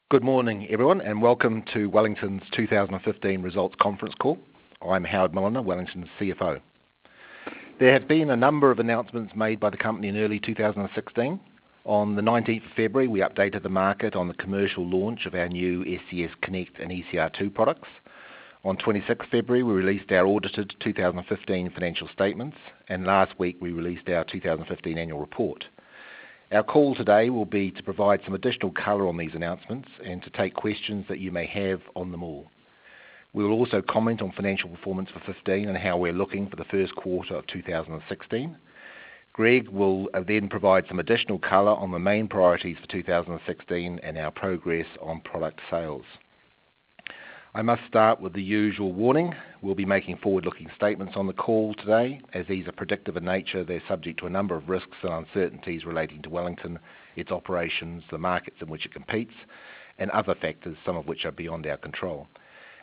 Good morning, everyone, and welcome to Wellington's 2015 results conference call. I'm Howard Milliner, Wellington's CFO. There have been a number of announcements made by the company in early 2016. On the 19th of February, we updated the market on the commercial launch of our new SCS Connect and ECR2 products. On 26th February, we released our audited 2015 financial statements, and last week we released our 2015 annual report. Our call today will be to provide some additional colour on these announcements and to take questions that you may have on them all. We will also comment on financial performance for 2015 and how we're looking for the first quarter of 2016. Greg will then provide some additional colour on the main priorities for 2016 and our progress on product sales. I must start with the usual warning. We'll be making forward-looking statements on the call today. As these are predictive in nature, they're subject to a number of risks and uncertainties relating to Wellington, its operations, the markets in which it competes, and other factors, some of which are beyond our control.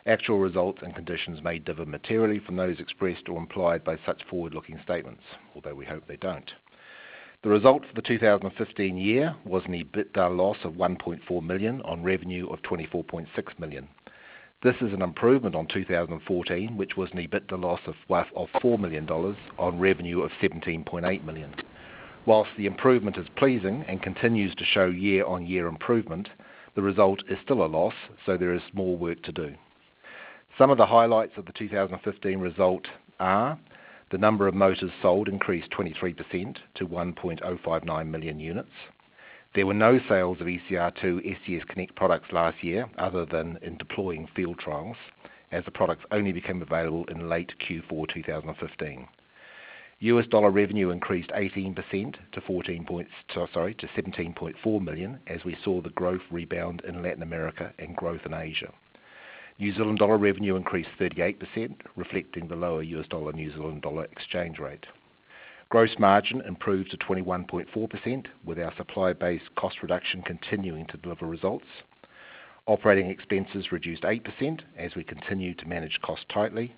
Actual results and conditions may differ materially from those expressed or implied by such forward-looking statements, although we hope they don't. The result for the 2015 year was an EBITDA loss of $1.4 million on revenue of $24.6 million. This is an improvement on 2014, which was an EBITDA loss of $4 million on revenue of $17.8 million. Whilst the improvement is pleasing and continues to show year-on-year improvement, the result is still a loss, so there is more work to do. Some of the highlights of the 2015 result are the number of motors sold increased 23% to 1.059 million units. There were no sales of ECR2 SCS Connect products last year other than in deploying field trials, as the products only became available in late Q4 2015. US dollar revenue increased 18% to $17.4 million as we saw the growth rebound in Latin America and growth in Asia. New Zealand dollar revenue increased 38%, reflecting the lower US dollar New Zealand dollar exchange rate. Gross margin improved to 21.4%, with our supply-based cost reduction continuing to deliver results. Operating expenses reduced 8% as we continue to manage costs tightly.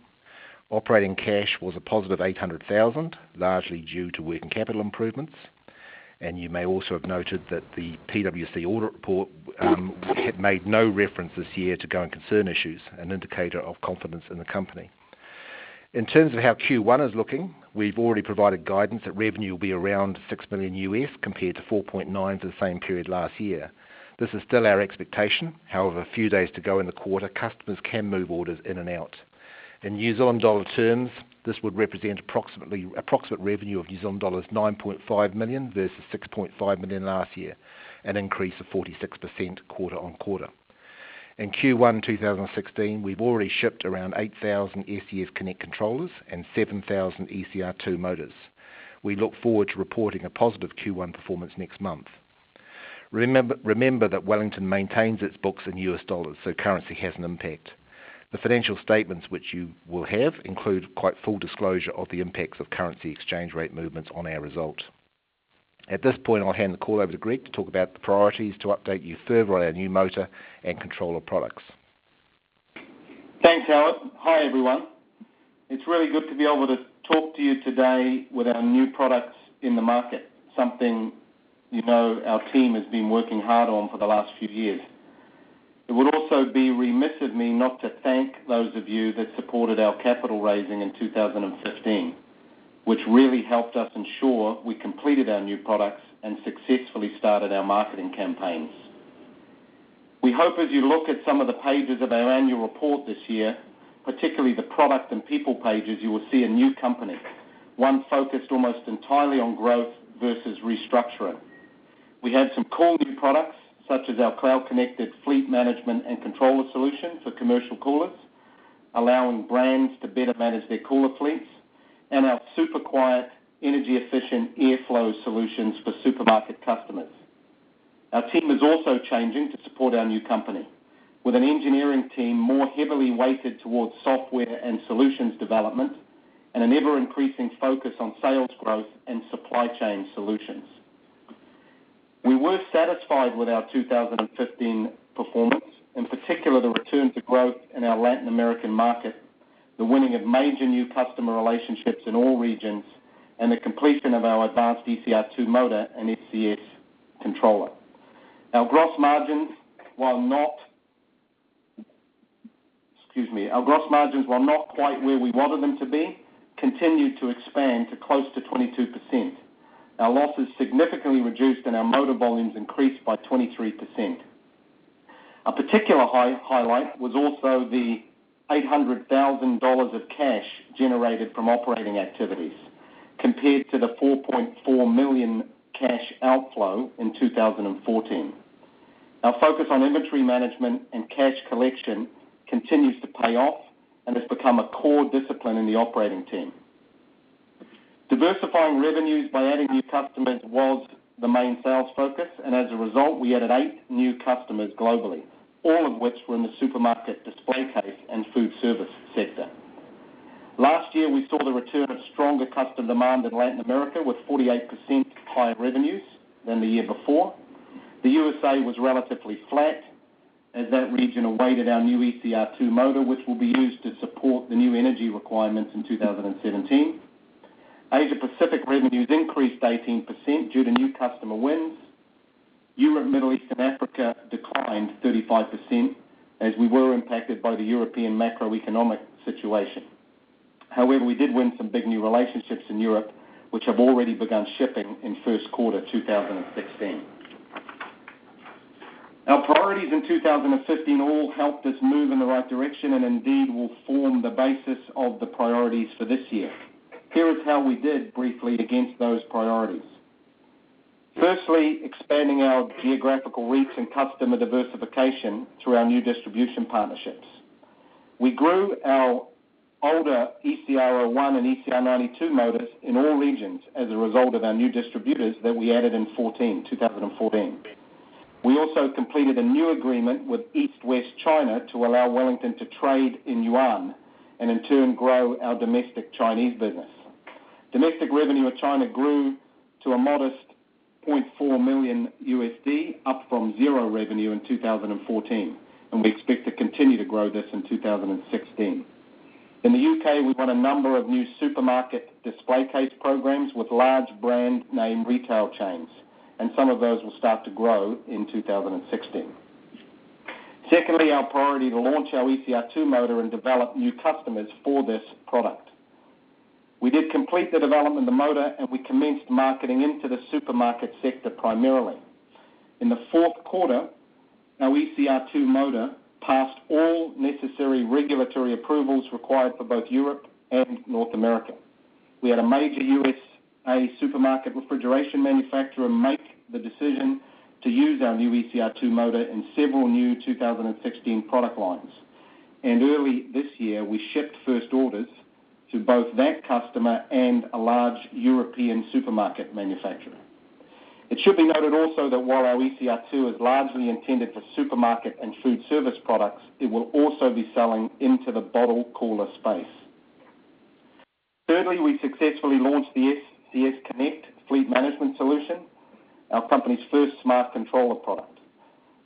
Operating cash was a positive $800,000, largely due to working capital improvements. And you may also have noted that the PwC audit report had made no reference this year to going concern issues, an indicator of confidence in the company. In terms of how Q1 is looking, we've already provided guidance that revenue will be around $6 million US compared to 4.9 for the same period last year. This is still our expectation. However, a few days to go in the quarter, customers can move orders in and out. In New Zealand dollar terms, this would represent approximate revenue of New Zealand dollars 9.5 million versus 6.5 million last year, an increase of 46% quarter on quarter. In Q1 2016, we've already shipped around 8,000 SCS Connect controllers and 7,000 ECR2 motors. We look forward to reporting a positive Q1 performance next month. Remember that Wellington maintains its books in US dollars, so currency has an impact. The financial statements which you will have include quite full disclosure of the impacts of currency exchange rate movements on our result. At this point, I'll hand the call over to Greg to talk about the priorities to update you further on our new motor and controller products. Thanks, Howard. Hi, everyone. It's really good to be able to talk to you today with our new products in the market, something you know our team has been working hard on for the last few years. It would also be remiss of me not to thank those of you that supported our capital raising in 2015. Which really helped us ensure we completed our new products and successfully started our marketing campaigns. We hope as you look at some of the pages of our annual report this year, particularly the product and people pages, you will see a new company, one focused almost entirely on growth versus restructuring. We have some cool new products, such as our cloud-connected fleet management and controller solution for commercial coolers, allowing brands to better manage their cooler fleets, and our super quiet, energy-efficient airflow solutions for supermarket customers. Our team is also changing to support our new company, with an engineering team more heavily weighted towards software and solutions development, and an ever-increasing focus on sales growth and supply chain solutions. We were satisfied with our 2015 performance, in particular the return to growth in our Latin American market, the winning of major new customer relationships in all regions, and the completion of our advanced ECR2 motor and SCS controller. Our gross margins while not quite where we wanted them to be, continued to expand to close to 22%. Our losses significantly reduced and our motor volumes increased by 23%. A particular highlight was also the $800,000 of cash generated from operating activities compared to the $4.4 million cash outflow in 2014. Our focus on inventory management and cash collection continues to pay off and has become a core discipline in the operating team. Diversifying revenues by adding new customers was the main sales focus, and as a result, we added 8 new customers globally, all of which were in the supermarket display case and food service sector. Last year, we saw the return of stronger customer demand in Latin America with 48% higher revenues than the year before. The USA was relatively flat as that region awaited our new ECR2 motor, which will be used to support the new energy requirements in 2017. Asia Pacific revenues increased 18% due to new customer wins. Europe, Middle East, and Africa declined 35% as we were impacted by the European macroeconomic situation. However, we did win some big new relationships in Europe, which have already begun shipping in first quarter 2016. Our priorities in 2015 all helped us move in the right direction and indeed will form the basis of the priorities for this year. Here is how we did briefly against those priorities. Firstly, expanding our geographical reach and customer diversification through our new distribution partnerships. We grew our older ECR01 and ECR92 motors in all regions as a result of our new distributors that we added in 2014. We also completed a new agreement with East West China to allow Wellington to trade in yuan and in turn grow our domestic Chinese business. Domestic revenue of China grew to a modest $0.4 million USD, up from zero revenue in 2014, and we expect to continue to grow this in 2016. In the UK, we won a number of new supermarket display case programs with large brand name retail chains, and some of those will start to grow in 2016. Secondly, our priority to launch our ECR2 motor and develop new customers for this product. We did complete the development of the motor and we commenced marketing into the supermarket sector primarily. In the fourth quarter, our ECR2 motor passed all necessary regulatory approvals required for both Europe and North America. We had a major USA supermarket refrigeration manufacturer make the decision to use our new ECR2 motor in several new 2016 product lines. And early this year, we shipped first orders to both that customer and a large European supermarket manufacturer. It should be noted also that while our ECR2 is largely intended for supermarket and food service products, it will also be selling into the bottle cooler space. Thirdly, we successfully launched the SCS Connect fleet management solution, our company's first smart controller product.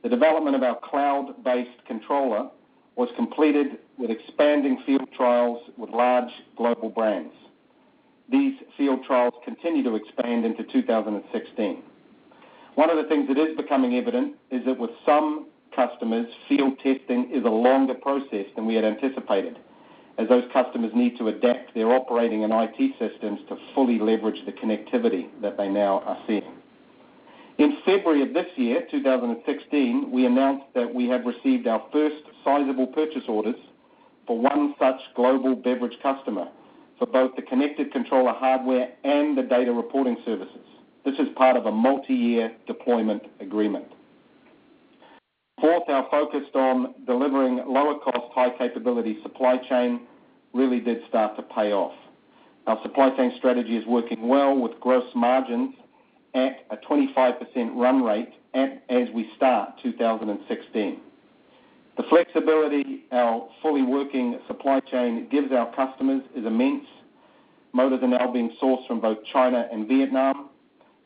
The development of our cloud-based controller was completed with expanding field trials with large global brands. These field trials continue to expand into 2016. One of the things that is becoming evident is that with some customers, field testing is a longer process than we had anticipated, as those customers need to adapt their operating and IT systems to fully leverage the connectivity that they now are seeing. In February of this year, 2016, we announced that we have received our first sizable purchase orders for one such global beverage customer for both the connected controller hardware and the data reporting services. This is part of a multi-year deployment agreement. Fourth, our focus on delivering lower-cost, high-capability supply chain really did start to pay off. Our supply chain strategy is working well with gross margins at a 25% run rate as we start 2016. The flexibility our fully working supply chain gives our customers is immense. Motors are now being sourced from both China and Vietnam,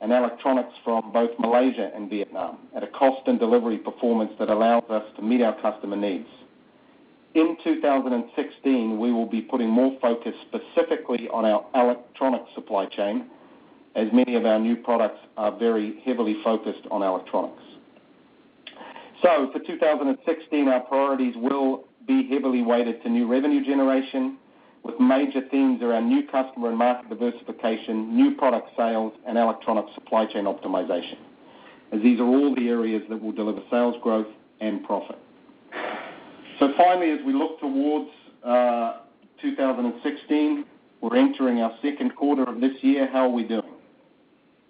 and electronics from both Malaysia and Vietnam at a cost and delivery performance that allows us to meet our customer needs. In 2016, we will be putting more focus specifically on our electronic supply chain, as many of our new products are very heavily focused on electronics. So for 2016, our priorities will be heavily weighted to new revenue generation, with major themes around new customer and market diversification, new product sales, and electronic supply chain optimization, as these are all the areas that will deliver sales growth and profit. So finally, as we look towards 2016, we're entering our second quarter of this year. How are we doing?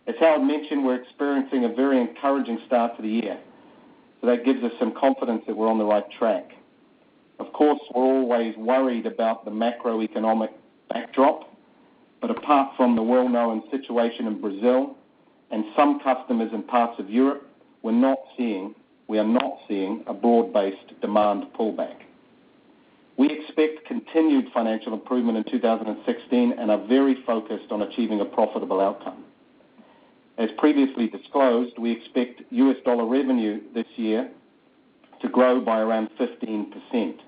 As Howard mentioned, we're experiencing a very encouraging start to the year. So that gives us some confidence that we're on the right track. Of course, we're always worried about the macroeconomic backdrop, but apart from the well-known situation in Brazil and some customers in parts of Europe, we are not seeing a broad-based demand pullback. We expect continued financial improvement in 2016 and are very focused on achieving a profitable outcome. As previously disclosed, we expect US dollar revenue this year to grow by around 15%.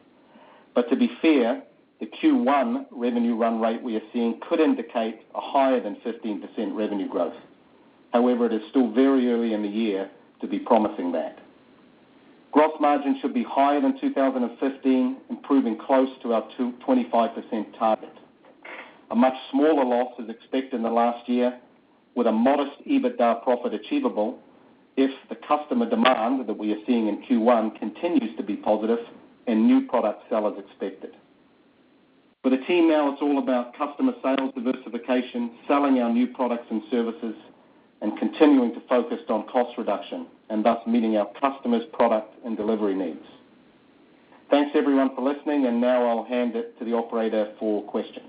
But to be fair, the Q1 revenue run rate we are seeing could indicate a higher than 15% revenue growth. However, it is still very early in the year to be promising that. Gross margin should be higher than 2015, improving close to our 25% target. A much smaller loss is expected in the last year, with a modest EBITDA profit achievable if the customer demand that we are seeing in Q1 continues to be positive and new products sell as expected. For the team now, it's all about customer sales diversification, selling our new products and services, and continuing to focus on cost reduction and thus meeting our customers' product and delivery needs. Thanks everyone for listening, and now I'll hand it to the operator for questions.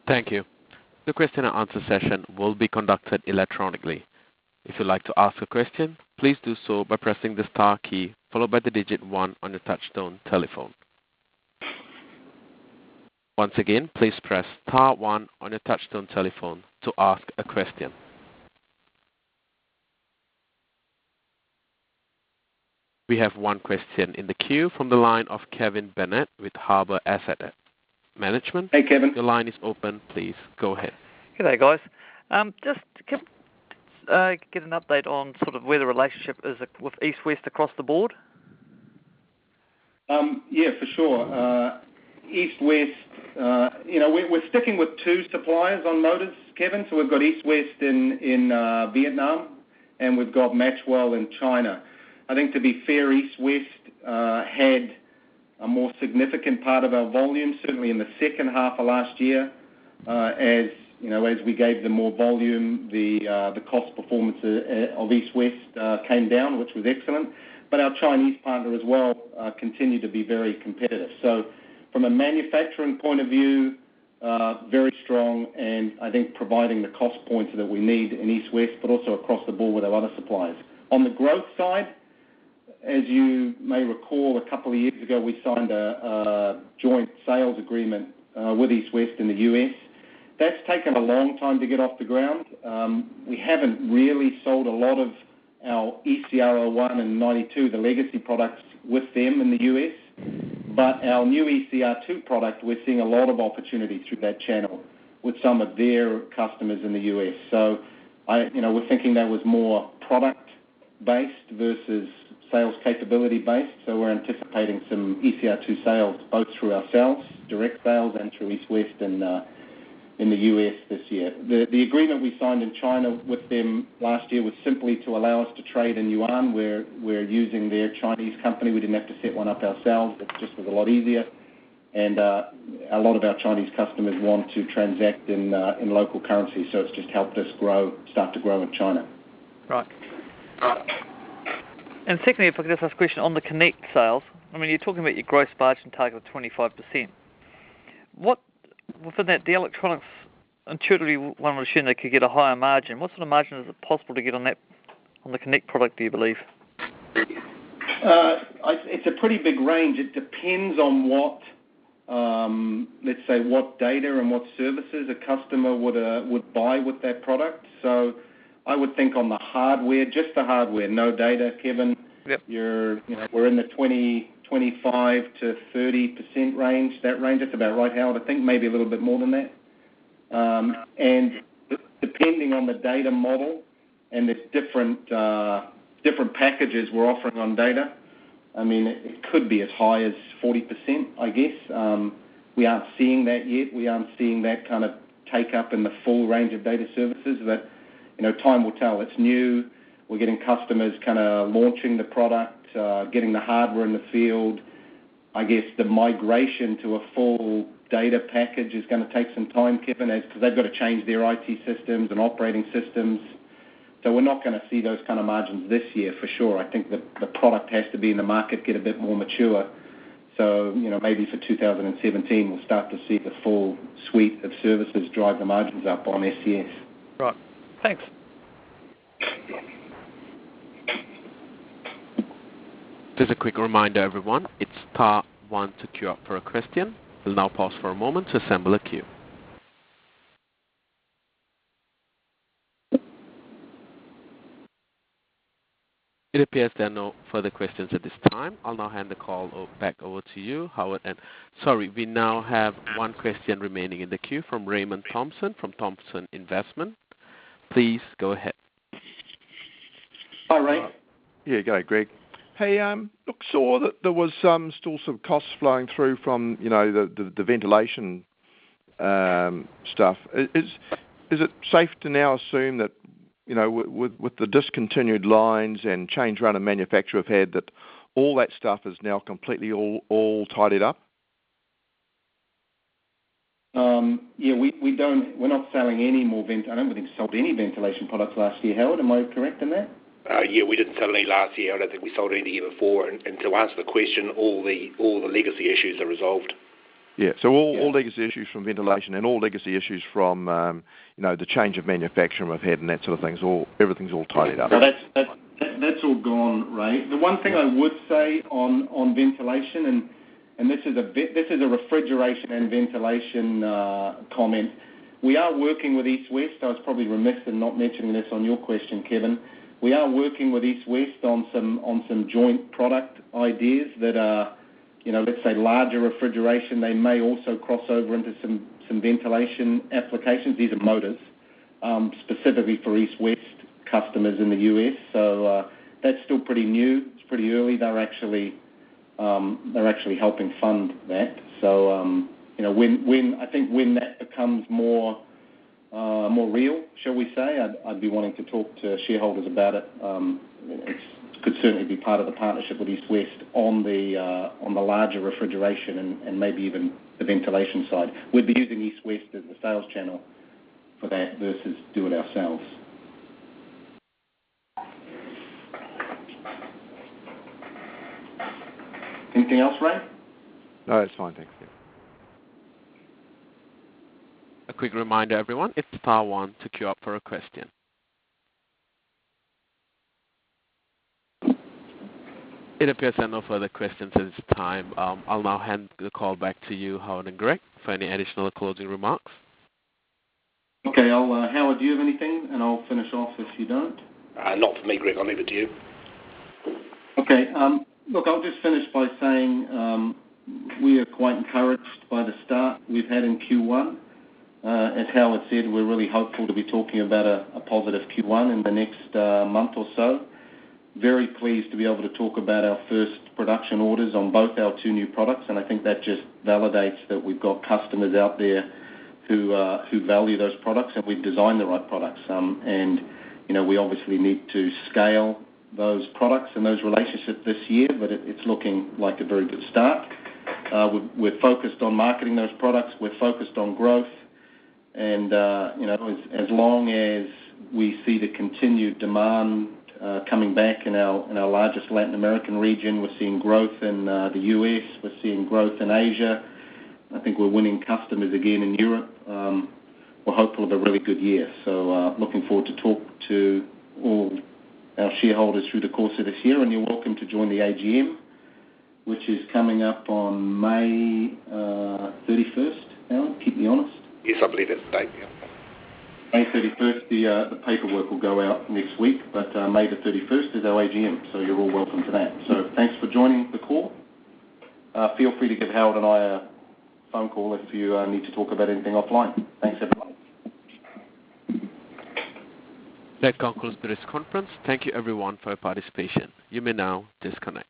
Thank you. The question and answer session will be conducted electronically. If you'd like to ask a question, please do so by pressing the star key followed by the digit 1 on your touchtone telephone. Once again, please press star 1 on your touchtone telephone to ask a question. We have one question in the queue from the line of Kevin Bennett with Harbour Asset Management. Hey, Kevin. Your line is open. Please go ahead. G'day, guys. Just get an update on sort of where the relationship is with East-West across the board. Yeah, for sure. East-West, we're sticking with 2 suppliers on motors, Kevin. So we've got East-West in Vietnam, and we've got Matchwell in China. I think to be fair, East-West had a more significant part of our volume, certainly in the second half of last year, as we gave them more volume, the cost performance of East-West came down, which was excellent. But our Chinese partner as well continued to be very competitive. So from a manufacturing point of view, very strong, and I think providing the cost points that we need in East-West, but also across the board with our other suppliers. On the growth side, as you may recall, a couple of years ago, we signed a joint sales agreement with East-West in the U.S. That's taken a long time to get off the ground. We haven't really sold a lot of our ECR01 and 92, the legacy products, with them in the U.S., but our new ECR2 product, we're seeing a lot of opportunity through that channel with some of their customers in the U.S. So, we're thinking that was more product-based versus sales capability-based. So we're anticipating some ECR2 sales, both through ourselves, direct sales, and through East-West in the U.S. this year. The agreement we signed in China with them last year was simply to allow us to trade in yuan. We're using their Chinese company. We didn't have to set one up ourselves. It just was a lot easier. And a lot of our Chinese customers want to transact in local currency, so it's just helped us start to grow in China. Right. And secondly, if I could just ask a question on the Connect sales. I mean, you're talking about your gross margin target of 25%. Within that, the electronics, intuitively one would assume they could get a higher margin. What sort of margin is it possible to get on the Connect product, do you believe? It's a pretty big range. It depends on what, let's say, what data and what services a customer would buy with that product. So I would think on the hardware, just the hardware, no data, Kevin. Yep. We're in the 25 to 30% range. That range, that's about right, Howard. I think maybe a little bit more than that. And depending on the data model and there's different packages we're offering on data. I mean, it could be as high as 40%, I guess. We aren't seeing that yet. We aren't seeing that kind of take up in the full range of data services, but time will tell. It's new. We're getting customers kind of launching the product, getting the hardware in the field. I guess the migration to a full data package is going to take some time, Kevin, because they've got to change their IT systems and operating systems. So we're not going to see those kind of margins this year for sure. I think the product has to be in the market, get a bit more mature. So, maybe for 2017 we'll start to see the full suite of services drive the margins up on SCS. Right. Thanks. Just a quick reminder, everyone, it's star 1 to queue up for a question. We'll now pause for a moment to assemble a queue. It appears there are no further questions at this time. I'll now hand the call back over to you, Howard. And sorry, we now have one question remaining in the queue from Raymond Thompson from Thompson Investment. Please go ahead. Hi, Ray. Yeah, go ahead, Greg. Hey, look, saw that there was still some costs flowing through from the ventilation stuff. Is it safe to now assume that with the discontinued lines and change run and manufacture we've had, that all that stuff is now completely all tidied up? Yeah, we're not selling any more I don't think we sold any ventilation products last year, Howard. Am I correct in that? Yeah, we didn't sell any last year. I don't think we sold any the year before. And to answer the question, all the legacy issues are resolved. Yeah, so all legacy issues from ventilation and all legacy issues from the change of manufacturing we've had and that sort of things. Everything's all tidied up. So that's all gone, Ray. The one thing I would say on ventilation, and this is a refrigeration and ventilation comment. We are working with East West. I was probably remiss in not mentioning this on your question, Kevin. We are working with East West on some joint product ideas that are, let's say larger refrigeration. They may also cross over into some ventilation applications. These are motors, specifically for East West customers in the US. So that's still pretty new. It's pretty early. They're actually helping fund that. So when that becomes more real, shall we say, I'd be wanting to talk to shareholders about it. It could certainly be part of the partnership with East West on the larger refrigeration and maybe even the ventilation side. We'd be using East West as the sales channel for that versus do it ourselves. Anything else, Ray? No, that's fine, thanks. Yeah. A quick reminder, everyone, it's star 1 to queue up for a question. It appears there are no further questions at this time. I'll now hand the call back to you, Howard and Greg, for any additional closing remarks. Okay, Howard, do you have anything? And I'll finish off if you don't. Not for me, Greg. I'll leave it to you. Okay. Look, I'll just finish by saying we are quite encouraged by the start we've had in Q1. As Howard said, we're really hopeful to be talking about a positive Q1 in the next month or so. Very pleased to be able to talk about our first production orders on both our two new products, and I think that just validates that we've got customers out there who value those products, and we've designed the right products. And we obviously need to scale those products and those relationships this year, but it's looking like a very good start. We're focused on marketing those products. We're focused on growth. And, as long as we see the continued demand coming back in our largest Latin American region, we're seeing growth in the US, we're seeing growth in Asia. I think we're winning customers again in Europe. We're hopeful of a really good year. So looking forward to talk to all our shareholders through the course of this year, and you're welcome to join the AGM, which is coming up on May 31st. Alan, keep me honest. Yes, I believe that's the date, yeah. May 31st, the paperwork will go out next week, but May the 31st is our AGM, so you're all welcome to that. So thanks for joining the call. Feel free to give Howard and I a phone call if you need to talk about anything offline. Thanks, everyone. That concludes today's conference. Thank you everyone for your participation. You may now disconnect.